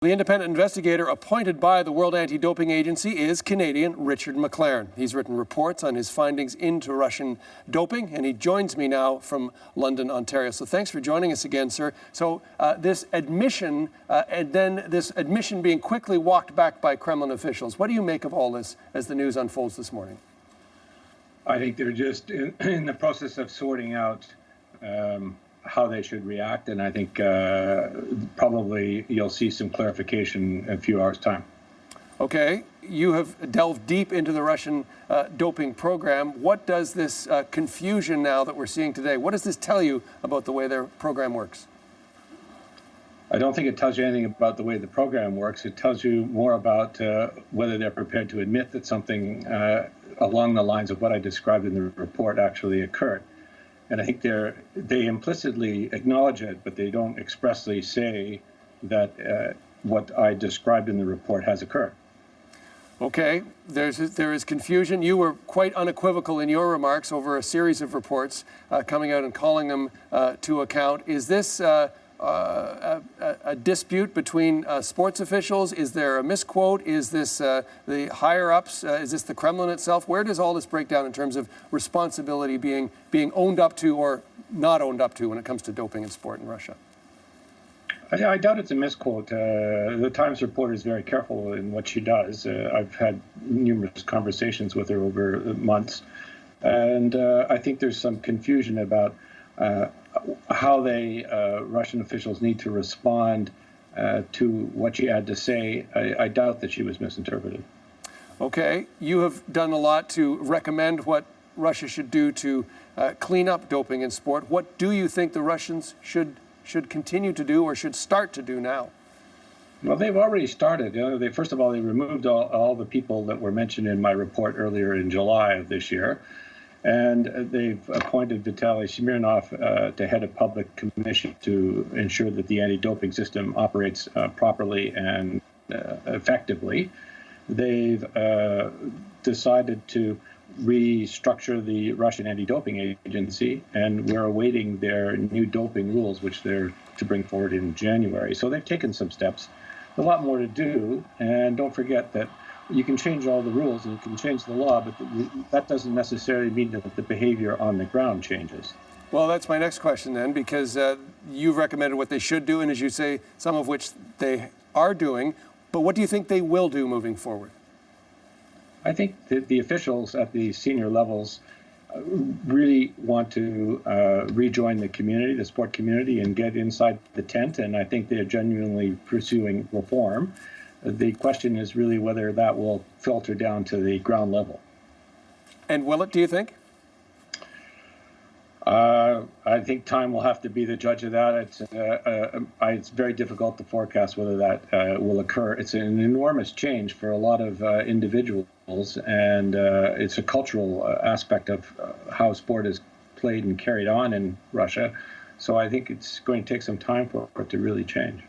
The independent investigator appointed by the World Anti-Doping Agency is Canadian Richard McLaren. He's written reports on his findings into Russian doping, and he joins me now from London, Ontario. So thanks for joining us again, sir. So this admission, and then this admission being quickly walked back by Kremlin officials. What do you make of all this as the news unfolds this morning? I think they're just in the process of sorting out how they should react, and I think probably you'll see some clarification in a few hours' time. Okay, you have delved deep into the Russian doping program. What does this confusion now that we're seeing today, what does this tell you about the way their program works? I don't think it tells you anything about the way the program works. It tells you more about whether they're prepared to admit that something along the lines of what I described in the report actually occurred. And I think they implicitly acknowledge it, but they don't expressly say that what I described in the report has occurred. Okay, there is confusion. You were quite unequivocal in your remarks over a series of reports coming out and calling them to account. Is this a dispute between sports officials? Is there a misquote? Is this the higher-ups? Is this the Kremlin itself? Where does all this break down in terms of responsibility being owned up to or not owned up to when it comes to doping in sport in Russia? I doubt it's a misquote. The Times reporter is very careful in what she does. I've had numerous conversations with her over months, and I think there's some confusion about how Russian officials need to respond to what she had to say. I doubt that she was misinterpreted. Okay, you have done a lot to recommend what Russia should do to clean up doping in sport. What do you think the Russians should continue to do or should start to do now? Well, they've already started. First of all, they removed all the people that were mentioned in my report earlier in July of this year. And they've appointed Vitaly Smirnov to head a public commission to ensure that the anti-doping system operates properly and effectively. They've decided to restructure the Russian anti-doping agency, and we're awaiting their new doping rules, which they're to bring forward in January. So they've taken some steps. A lot more to do, and don't forget that you can change all the rules and you can change the law, but that doesn't necessarily mean that the behavior on the ground changes. Well, that's my next question then, because you've recommended what they should do, and as you say, some of which they are doing. But what do you think they will do moving forward? I think that the officials at the senior levels really want to rejoin the community, the sport community, and get inside the tent, and I think they're genuinely pursuing reform. The question is really whether that will filter down to the ground level. And will it, do you think? I think time will have to be the judge of that. It's very difficult to forecast whether that will occur. It's an enormous change for a lot of individuals, and it's a cultural aspect of how sport is played and carried on in Russia. So I think it's going to take some time for it to really change.